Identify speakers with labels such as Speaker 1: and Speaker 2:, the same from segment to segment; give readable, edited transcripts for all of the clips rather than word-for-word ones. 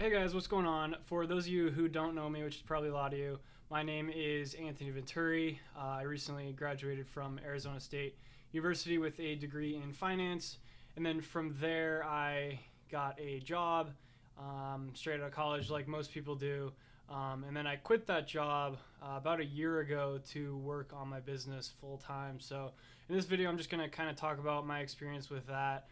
Speaker 1: Hey guys, what's going on? For those of you who don't know me, which is probably a lot of you, my name is Anthony Venturi. I recently graduated from Arizona State University with a degree in finance, and then from there I got a job straight out of college, like most people do. And then I quit that job about a year ago to work on my business full time. So in this video, I'm just going to kind of talk about my experience with that,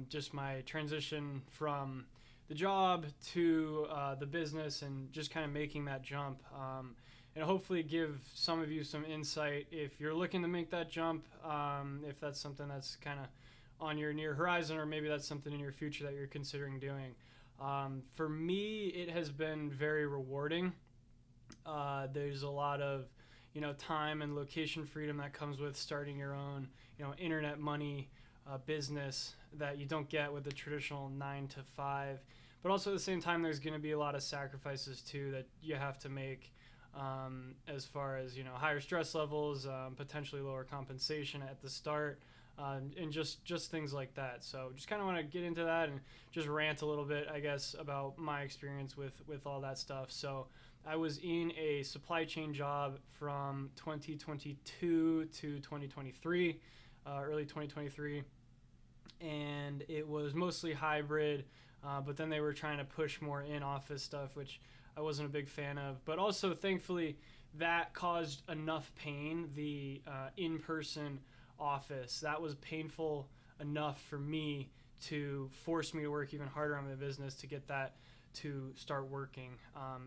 Speaker 1: just my transition from the job to the business and just kind of making that jump, and hopefully give some of you some insight if you're looking to make that jump, if that's something that's kind of on your near horizon, or maybe that's something in your future that you're considering doing. For me, it has been very rewarding. There's a lot of time and location freedom that comes with starting your own internet money business that you don't get with the traditional 9 to 5. But also at the same time, there's going to be a lot of sacrifices too that you have to make, as far as higher stress levels, potentially lower compensation at the start, and just things like that. So just kind of want to get into that and just rant a little bit, I guess, about my experience with all that stuff. So I was in a supply chain job from 2022 to 2023, early 2023, and it was mostly hybrid, but then they were trying to push more in-office stuff, which I wasn't a big fan of. But also, thankfully, that caused enough pain. The in-person office, that was painful enough for me to force me to work even harder on my business to get that to start working,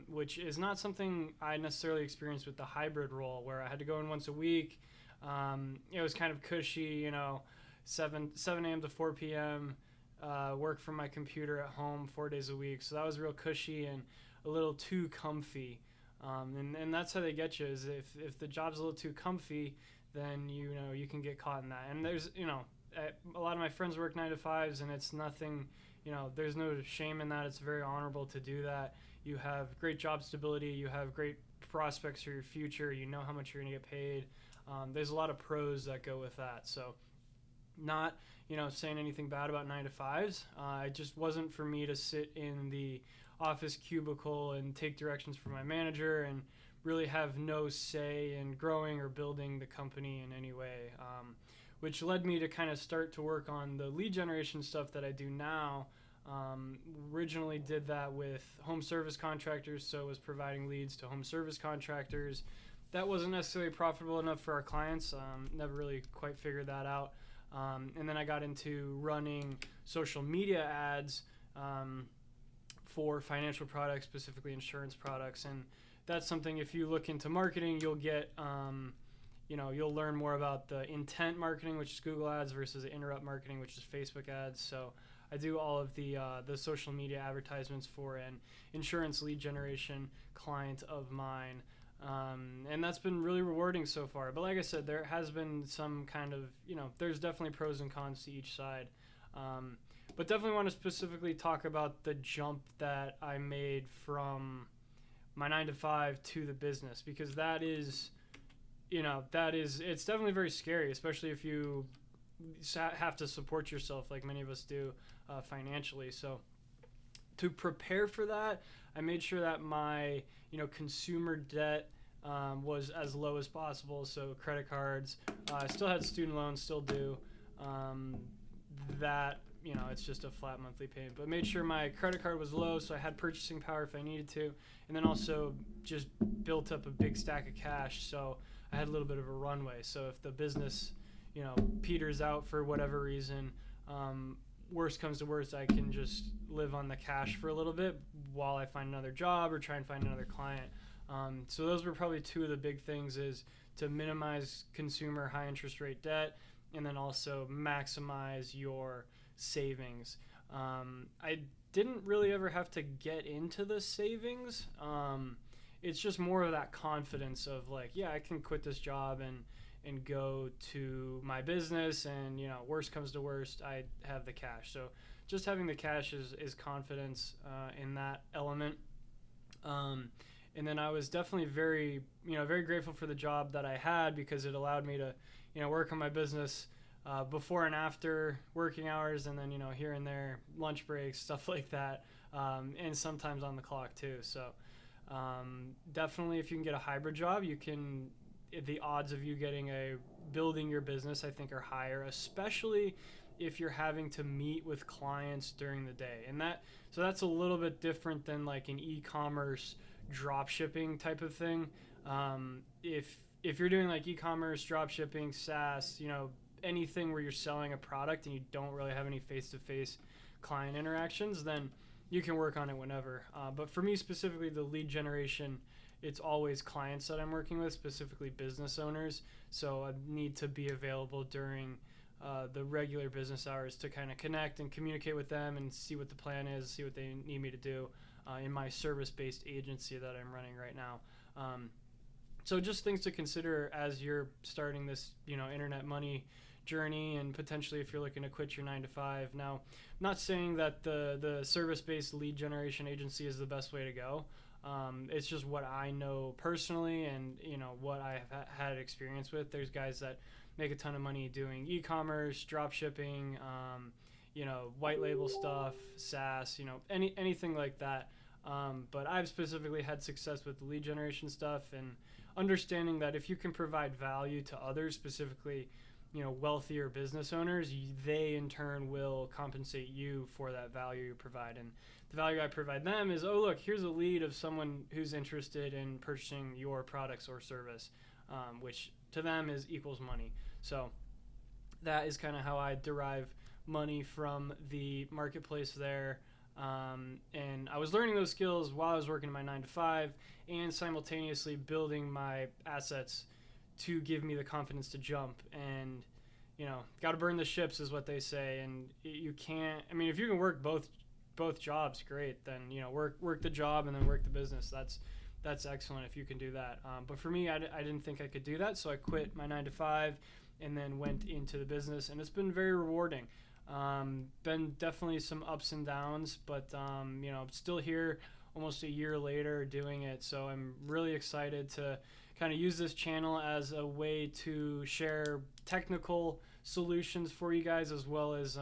Speaker 1: which is not something I necessarily experienced with the hybrid role, where I had to go in once a week. It was kind of cushy, 7 a.m. to 4 p.m., work from my computer at home 4 days a week. So that was real cushy and a little too comfy. And that's how they get you, is if the job's a little too comfy, then you can get caught in that. And there's a lot of my friends work 9 to 5s, and it's nothing, there's no shame in that. It's very honorable to do that. You have great job stability, you have great prospects for your future, you know how much you're going to get paid. There's a lot of pros that go with that. So not saying anything bad about 9 to 5s. It just wasn't for me to sit in the office cubicle and take directions from my manager and really have no say in growing or building the company in any way, which led me to kind of start to work on the lead generation stuff that I do now. Originally did that with home service contractors, so was providing leads to home service contractors. That wasn't necessarily profitable enough for our clients. Never really quite figured that out. And then I got into running social media ads for financial products, specifically insurance products. And that's something, if you look into marketing, you'll get, you'll learn more about the intent marketing, which is Google ads, versus the interrupt marketing, which is Facebook ads. So I do all of the social media advertisements for an insurance lead generation client of mine. And that's been really rewarding so far. But like I said, there has been some kind of, there's definitely pros and cons to each side. But definitely want to specifically talk about the jump that I made from my 9 to 5 to the business, because that is, it's definitely very scary, especially if you have to support yourself like many of us do financially. So to prepare for that, I made sure that my consumer debt was as low as possible. So credit cards, I still had student loans, still do. That it's just a flat monthly payment, but made sure my credit card was low, so I had purchasing power if I needed to, and then also just built up a big stack of cash, so I had a little bit of a runway. So if the business peters out for whatever reason, worst comes to worst, I can just live on the cash for a little bit while I find another job or try and find another client. So those were probably two of the big things, is to minimize consumer high interest rate debt, and then also maximize your savings. I didn't really ever have to get into the savings. It's just more of that confidence of like, yeah, I can quit this job and go to my business, and worst comes to worst, I have the cash. So just having the cash is confidence in that element. And then I was definitely very grateful for the job that I had, because it allowed me to work on my business before and after working hours, and then here and there lunch breaks, stuff like that. and sometimes on the clock too. So definitely, if you can get a hybrid job, the odds of you building your business, I think, are higher, especially if you're having to meet with clients during the day. So that's a little bit different than like an e-commerce drop shipping type of thing. If you're doing like e-commerce, drop shipping, SaaS, anything where you're selling a product and you don't really have any face-to-face client interactions, then you can work on it whenever. But for me specifically, the lead generation, it's always clients that I'm working with, specifically business owners. So I need to be available during the regular business hours to kind of connect and communicate with them and see what the plan is, see what they need me to do in my service-based agency that I'm running right now. So just things to consider as you're starting this, internet money journey, and potentially if you're looking to quit your 9 to 5. Now, I'm not saying that the service-based lead generation agency is the best way to go. It's just what I know personally, and what I've had experience with. There's guys that make a ton of money doing e-commerce, drop shipping, white label stuff, SaaS, anything like that. But I've specifically had success with the lead generation stuff, and understanding that if you can provide value to others, specifically, wealthier business owners, they in turn will compensate you for that value you provide. And the value I provide them is, oh, look, here's a lead of someone who's interested in purchasing your products or service, which to them equals money. So that is kind of how I derive money from the marketplace there. And I was learning those skills while I was working my 9 to 5 and simultaneously building my assets to give me the confidence to jump. And got to burn the ships is what they say. And you can't, if you can work both jobs, great. Then work the job and then work the business. That's excellent if you can do that. But for me, I didn't think I could do that, so I quit my 9 to 5 and then went into the business, and it's been very rewarding. Been definitely some ups and downs, but I'm still here almost a year later doing it. So I'm really excited to kind of use this channel as a way to share technical solutions for you guys, as well as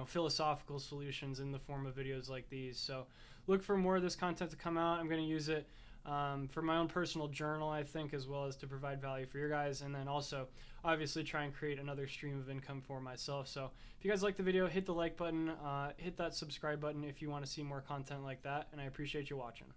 Speaker 1: philosophical solutions in the form of videos like these. So look for more of this content to come out. I'm going to use it for my own personal journal, I think, as well as to provide value for your guys, and then also obviously try and create another stream of income for myself. So if you guys like the video, hit the like button, hit that subscribe button if you want to see more content like that, and I appreciate you watching.